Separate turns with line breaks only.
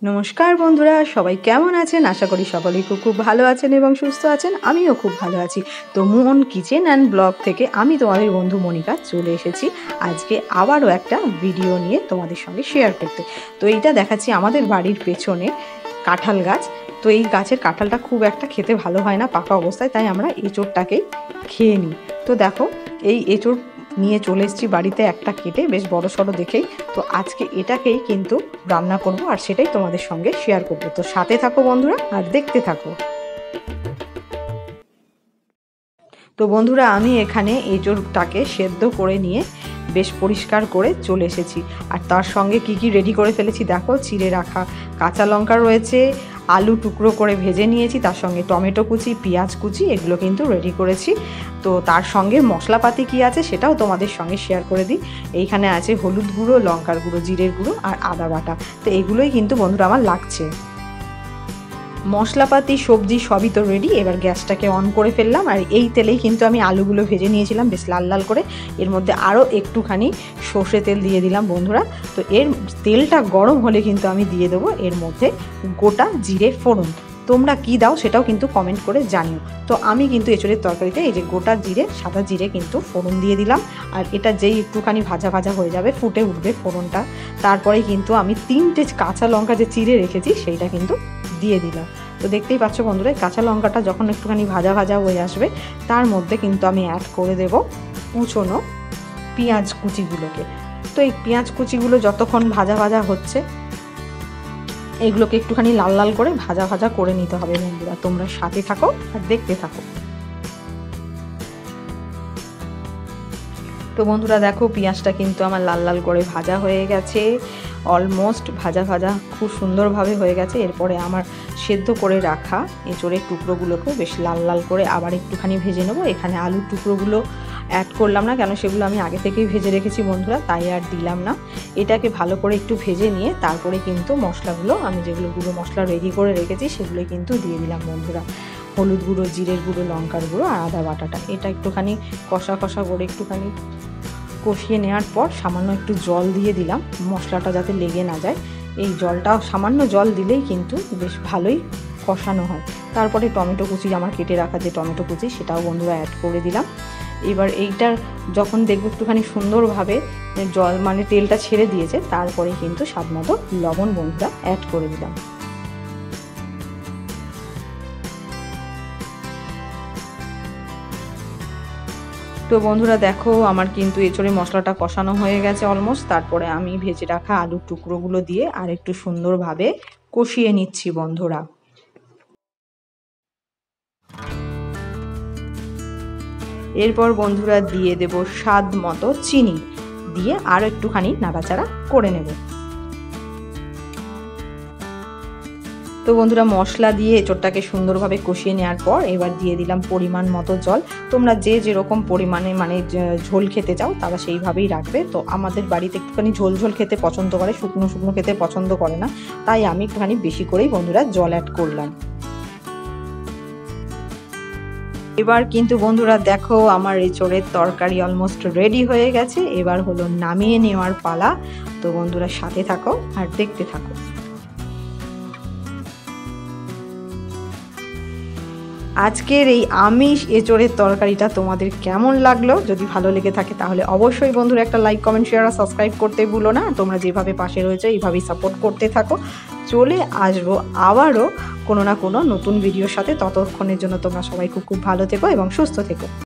নমস্কার বন্ধুরা, সবাই কেমন আছেন? আশা করি সকলেই খুব ভালো আছেন এবং সুস্থ আছেন। আমিও খুব ভালো আছি। তো মুন কিচেন অ্যান্ড ব্লগ থেকে আমি তোমাদের বন্ধু মনিকা চলে এসেছি আজকে আবারও একটা ভিডিও নিয়ে তোমাদের সঙ্গে শেয়ার করতে। তো এইটা দেখাচ্ছি আমাদের বাড়ির পেছনে কাঁঠাল গাছ। তো এই গাছের কাঁঠালটা খুব একটা খেতে ভালো হয় না পাকা অবস্থায়, তাই আমরা এঁচোড়টাকেই খেয়ে নিই। তো দেখো, এই এঁচোড় নিয়ে চলে এসেছি বাড়িতে একটা কেটে, বেশ বড় সড়ো দেখেই। তো আজকে এটাকেই কিন্তু রান্না করব আর সেটাই তোমাদের সঙ্গে শেয়ার করব। তো সাথে থাকো বন্ধুরা আর দেখতে থাকো। তো বন্ধুরা, আমি এখানে এঁচোড়টাকে সেদ্ধ করে নিয়ে বেশ পরিষ্কার করে চলে এসেছি। আর তার সঙ্গে কি কি রেডি করে ফেলেছি দেখো, চিড়ে রাখা কাঁচা লঙ্কা রয়েছে, আলু টুকরো করে ভেজে নিয়েছি, তার সঙ্গে টমেটো কুচি, পেঁয়াজ কুচি, এগুলো কিন্তু রেডি করেছি। তো তার সঙ্গে মশলাপাতি কি আছে সেটাও তোমাদের সঙ্গে শেয়ার করে দিই। এইখানে আছে হলুদ গুঁড়ো, লঙ্কার গুঁড়ো, জিরের গুঁড়ো আর আদা বাটা। তো এগুলোই কিন্তু বন্ধুরা আমার লাগছে। মশলাপাতি সবজি সবই তো রেডি। এবার গ্যাসটাকে অন করে ফেললাম আর এই তেলেই কিন্তু আমি আলুগুলো ভেজে নিয়েছিলাম বেশ লাল লাল করে। এর মধ্যে আরও একটুখানি সর্ষে তেল দিয়ে দিলাম বন্ধুরা। তো এর তেলটা গরম হলে কিন্তু আমি দিয়ে দেবো এর মধ্যে গোটা জিরে ফোড়ন। তোমরা কি দাও সেটাও কিন্তু কমেন্ট করে জানিও। তো আমি কিন্তু এঁচোড়ের তরকারিতে এই যে গোটা জিরে, সাদা জিরে কিন্তু ফোড়ন দিয়ে দিলাম। আর এটা যেই একটুখানি ভাজা ভাজা হয়ে যাবে, ফুটে উঠবে ফোড়নটা, তারপরে কিন্তু আমি 3টে কাঁচা লঙ্কা যে চিড়ে রেখেছি সেইটা কিন্তু দিয়ে দিলাম। তো দেখতেই পাচ্ছ বন্ধুরা, কাঁচা লঙ্কাটা যখন একটুখানি ভাজা ভাজা হয়ে আসবে তার মধ্যে কিন্তু আমি অ্যাড করে দেব কুচনো পেঁয়াজ কুচিগুলোকে। তো এই পেঁয়াজ কুচিগুলো যতক্ষণ ভাজা ভাজা হচ্ছে, এগুলোকে একটুখানি লাল লাল করে ভাজা ভাজা করে নিতে হবে বন্ধুরা। তোমরা সাথে থাকো আর দেখতে থাকো। তো বন্ধুরা দেখো, পেঁয়াজটা কিন্তু আমার লাল লাল করে ভাজা হয়ে গেছে, অলমোস্ট ভাজা ভাজা খুব সুন্দরভাবে হয়ে গেছে। এরপরে আমার সেদ্ধ করে রাখা এঁচোড়ের টুকরোগুলোকেও বেশ লাল লাল করে আবার একটুখানি ভেজে নেবো। এখানে আলুর টুকরোগুলো অ্যাড করলাম না, কেন সেগুলো আমি আগে থেকেই ভেজে রেখেছি বন্ধুরা, তাই আর দিলাম না। এটাকে ভালো করে একটু ভেজে নিয়ে তারপরে কিন্তু মশলাগুলো আমি যেগুলো গুঁড়ো মশলা রেডি করে রেখেছি সেগুলো কিন্তু দিয়ে দিলাম বন্ধুরা। হলুদ গুঁড়ো, জিরের গুঁড়ো, লঙ্কার গুঁড়ো আর আদা বাটাটা, এটা একটুখানি কষা কষা করে একটুখানি কষিয়ে নেওয়ার পর সামান্য একটু জল দিয়ে দিলাম, মশলাটা যাতে লেগে না যায়। এই জলটাও সামান্য জল দিলেই কিন্তু বেশ ভালোই কষানো হয়। তারপরে টমেটো কুচি, আমার কেটে রাখা যে টমেটো কুচি সেটাও বন্ধুরা অ্যাড করে দিলাম। এবার এইটার যখন দেখবো একটুখানি সুন্দরভাবে জল মানে তেলটা ছেড়ে দিয়েছে, তারপরে কিন্তু স্বাদ মতো লবণ বন্ধুরা অ্যাড করে দিলাম। তো বন্ধুরা দেখো, আমার কিন্তু এঁচোড়ে মশলাটা কষানো হয়ে গেছে অলমোস্ট। তারপরে আমি ভেজে রাখা আলুর টুকরোগুলো দিয়ে আর একটু সুন্দরভাবে কষিয়ে নিচ্ছি বন্ধুরা। এরপর বন্ধুরা দিয়ে দেব স্বাদ মতো চিনি, দিয়ে আর একটুখানি নাড়াচাড়া করে নেব। তো বন্ধুরা, মশলা দিয়ে এঁচোড়টাকে সুন্দরভাবে কষিয়ে নেওয়ার পর এবার দিয়ে দিলাম পরিমাণ মতো জল। তোমরা যে যেরকম পরিমাণে মানে ঝোল খেতে চাও তারা সেইভাবেই রাখবে। তো আমাদের বাড়িতে একটুখানি ঝোল ঝোল খেতে পছন্দ করে, শুকনো শুকনো খেতে পছন্দ করে না, তাই আমি একটুখানি বেশি করেই বন্ধুরা জল অ্যাড করলাম। এবার কিন্তু বন্ধুরা দেখো, আমার এঁচোড়ের তরকারি অলমোস্ট রেডি হয়ে গেছে। এবার হলো নামিয়ে নেওয়ার পালা। তো বন্ধুরা সাথে থাকো আর দেখতে থাকো। আজকের এই আমিষ এঁচোড়ের তরকারিটা তোমাদের কেমন লাগলো? যদি ভালো লেগে থাকে তাহলে অবশ্যই বন্ধুরা একটা লাইক, কমেন্ট, শেয়ার আর সাবস্ক্রাইব করতে ভুলো না। তোমরা যেভাবে পাশে রয়েছে এইভাবেই সাপোর্ট করতে থাকো। চলে আসবো আবারও কোনো না কোনো নতুন ভিডিওর সাথে। ততক্ষণের জন্য তোমরা সবাই খুব ভালো থেকো এবং সুস্থ থেকো।